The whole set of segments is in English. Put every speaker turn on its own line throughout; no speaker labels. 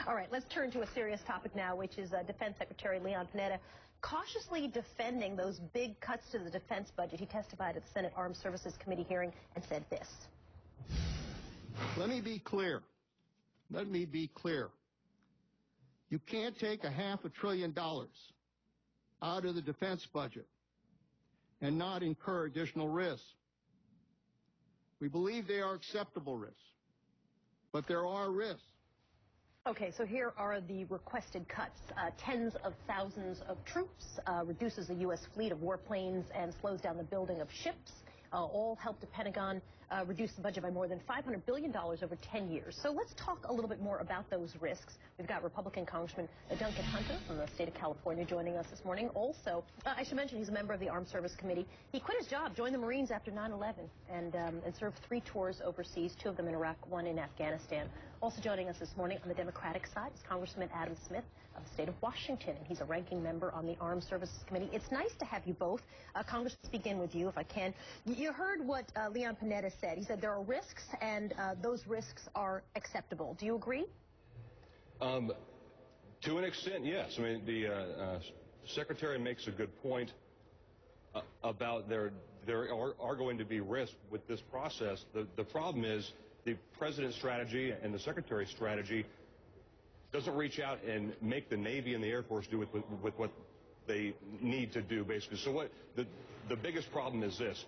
All right, let's turn to a serious topic now, which is Defense Secretary Leon Panetta cautiously defending those big cuts to the defense budget. He testified at the Senate Armed Services Committee hearing and said this.
Let me be clear. Let me be clear. You can't take $500 billion out of the defense budget and not incur additional risks. We believe they are acceptable risks, but there are risks.
Okay, so here are the requested cuts. Tens of thousands of troops, reduces the U.S. fleet of warplanes, and slows down the building of ships. All help the Pentagon reduce the budget by more than $500 billion over 10 years. So let's talk a little bit more about those risks. We've got Republican Congressman Duncan from the state of California joining us this morning. Also, I should mention he's a member of the Armed Service Committee. He quit his job, joined the Marines after 9/11, and served 3 tours overseas, 2 of them in Iraq, 1 in Afghanistan. Also joining us this morning on the Democratic side is Congressman Adam Smith of the state of Washington, and he's a ranking member on the Armed Services Committee. It's nice to have you both. Congressman, let's begin with you, if I can. You heard what Leon Panetta said. He said there are risks, and those risks are acceptable. Do you agree?
To an extent, yes. I mean, the Secretary makes a good point about there are going to be risks with this process. The problem is the President's strategy and the Secretary's strategy doesn't reach out and make the Navy and the Air Force do with what they need to do, basically. So what the biggest problem is this.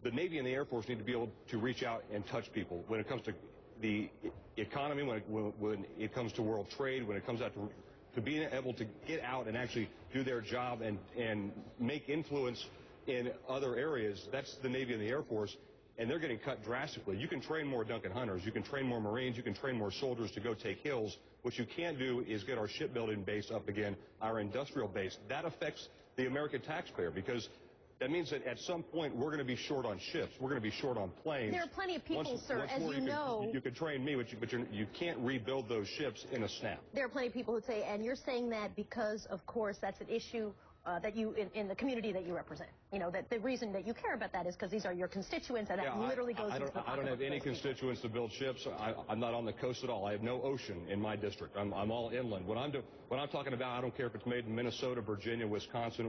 The Navy and the Air Force need to be able to reach out and touch people when it comes to the economy, when it comes to world trade, when it comes out to being able to get out and actually do their job and make influence in other areas. That's the Navy and the Air Force, and they're getting cut drastically. You can train more Duncan hunters, you can train more Marines, you can train more soldiers to go take hills. What you can't do is get our shipbuilding base up again, our industrial base. That affects the American taxpayer, because that means that at some point we're going to be short on ships. We're going to be short on planes.
There are plenty of people, sir, as you know.
You can train me, but you can't rebuild those ships in a snap.
There are plenty of people who say, and you're saying that because, of course, that's an issue that you, in the community that you represent. You know, that the reason that you care about that is because these are your constituents, and that literally goes into the pocket.
I don't have any constituents to build ships. I'm not on the coast at all. I have no ocean in my district. I'm all inland. What I'm talking about, I don't care if it's made in Minnesota, Virginia, Wisconsin,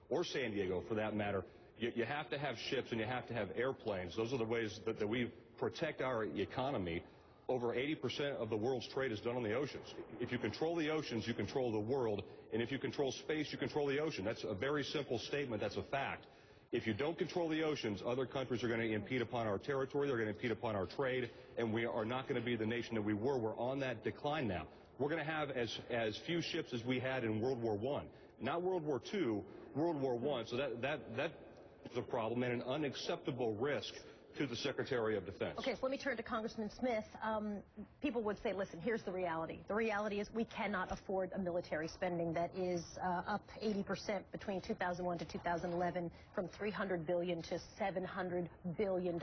or San Diego, for that matter. You have to have ships and you have to have airplanes. Those are the ways that we protect our economy. Over 80% of the world's trade is done on the oceans. If you control the oceans, you control the world. And if you control space, you control the ocean. That's a very simple statement. That's a fact. If you don't control the oceans, other countries are going to impede upon our territory. They're going to impede upon our trade. And we are not going to be the nation that we were. We're on that decline now. We're going to have as few ships as we had in World War I. Not World War II, World War I. So that is a problem and an unacceptable risk to the Secretary of Defense.
Okay, so let me turn to Congressman Smith. People would say, listen, here's the reality. The reality is we cannot afford a military spending that is up 80% between 2001 to 2011, from $300 billion to $700 billion.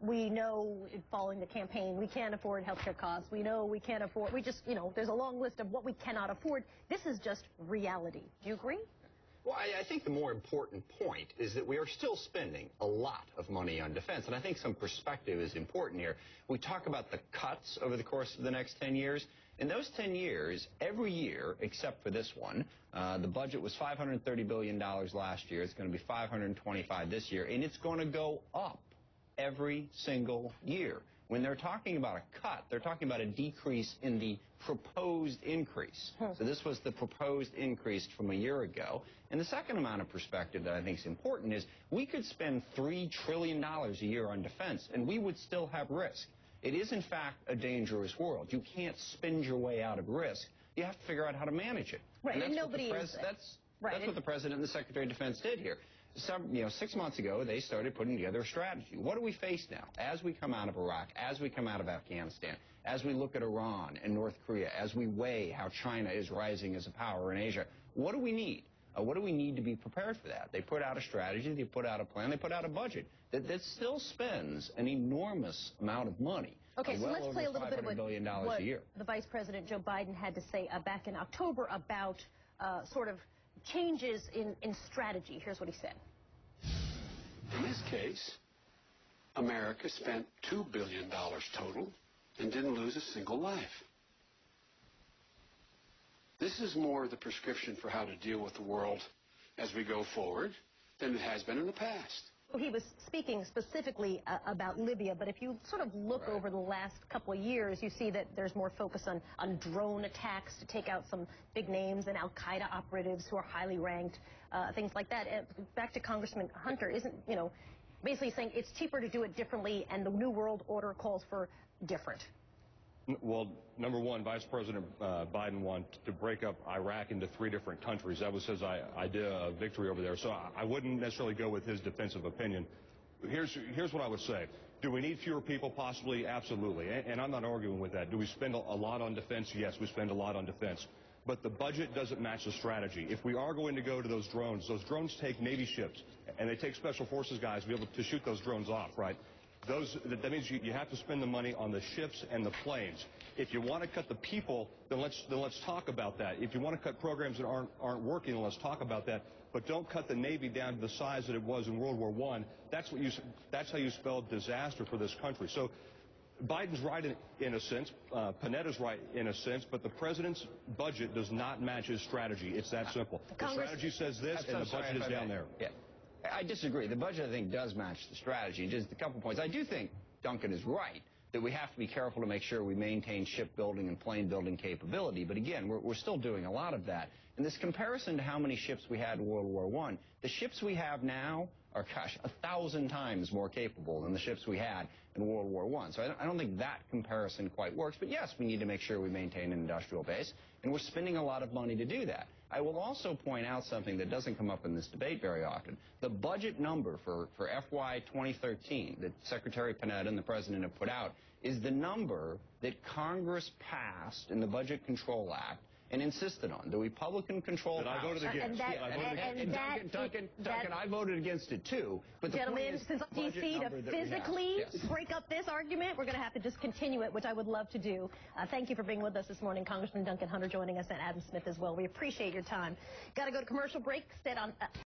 We know, following the campaign, we can't afford healthcare costs. We know we can't afford, there's a long list of what we cannot afford. This is just reality. Do you agree?
Well, I think the more important point is that we are still spending a lot of money on defense, and I think some perspective is important here. We talk about the cuts over the course of the next 10 years. In those 10 years, every year, except for this one, the budget was $530 billion last year. It's going to be $525 this year, and it's going to go up every single year. When they're talking about a cut, they're talking about a decrease in the proposed increase. So this was the proposed increase from a year ago. And the second amount of perspective that I think is important is we could spend $3 trillion a year on defense, and we would still have risk. It is, in fact, a dangerous world. You can't spend your way out of risk. You have to figure out how to manage it.
Right, and nobody
that's what the President and the Secretary of Defense did here. 6 months ago, they started putting together a strategy. What do we face now? As we come out of Iraq, as we come out of Afghanistan, as we look at Iran and North Korea, as we weigh how China is rising as a power in Asia, what do we need? What do we need to be prepared for that? They put out a strategy, they put out a plan, they put out a budget that still spends an enormous amount of money.
Okay, so let's play a little bit of
$500 billion a year.
The Vice President Joe Biden had to say back in October about sort of changes in strategy. Here's what he said.
In this case, America spent $2 billion total and didn't lose a single life. this is more the prescription for how to deal with the world as we go forward than it has been in the past.
He was speaking specifically about Libya, but if you sort of look over the last couple of years, you see that there's more focus on drone attacks to take out some big names and al-Qaeda operatives who are highly ranked, things like that. Back to Congressman Hunter, isn't, basically saying it's cheaper to do it differently, and the New World Order calls for different.
Well, number one, Vice President Biden wanted to break up Iraq into 3 different countries. That was his idea of victory over there. So I wouldn't necessarily go with his defensive opinion. Here's what I would say. Do we need fewer people? Possibly, absolutely. And I'm not arguing with that. Do we spend a lot on defense? Yes, we spend a lot on defense. But the budget doesn't match the strategy. If we are going to go to those drones take Navy ships, and they take Special Forces guys to be able to shoot those drones off, right? That means you have to spend the money on the ships and the planes. If you want to cut the people, then let's talk about that. If you want to cut programs that aren't working, then let's talk about that. But don't cut the Navy down to the size that it was in World War I. That's how you spell disaster for this country. So Biden's right in a sense, Panetta's right in a sense, but the president's budget does not match his strategy. It's that simple. The strategy says this, and the budget is down there.
Yeah. I disagree. The budget, I think, does match the strategy. Just a couple points. I do think Duncan is right that we have to be careful to make sure we maintain shipbuilding and plane building capability. But again, we're still doing a lot of that. And this comparison to how many ships we had in World War I, the ships we have now are, 1,000 times more capable than the ships we had in World War I. So I don't think that comparison quite works. But yes, we need to make sure we maintain an industrial base, and we're spending a lot of money to do that. I will also point out something that doesn't come up in this debate very often. The budget number for FY 2013 that Secretary Panetta and the President have put out is the number that Congress passed in the Budget Control Act and insisted on. The Republican-controlled House.
I voted against.
Duncan, I voted against it too. But the
gentlemen, since D.C. to physically break up this argument, we're going to have to just continue it, which I would love to do. Thank you for being with us this morning, Congressman Duncan Hunter joining us, and Adam Smith as well. We appreciate your time. Got to go to commercial break. Stay on.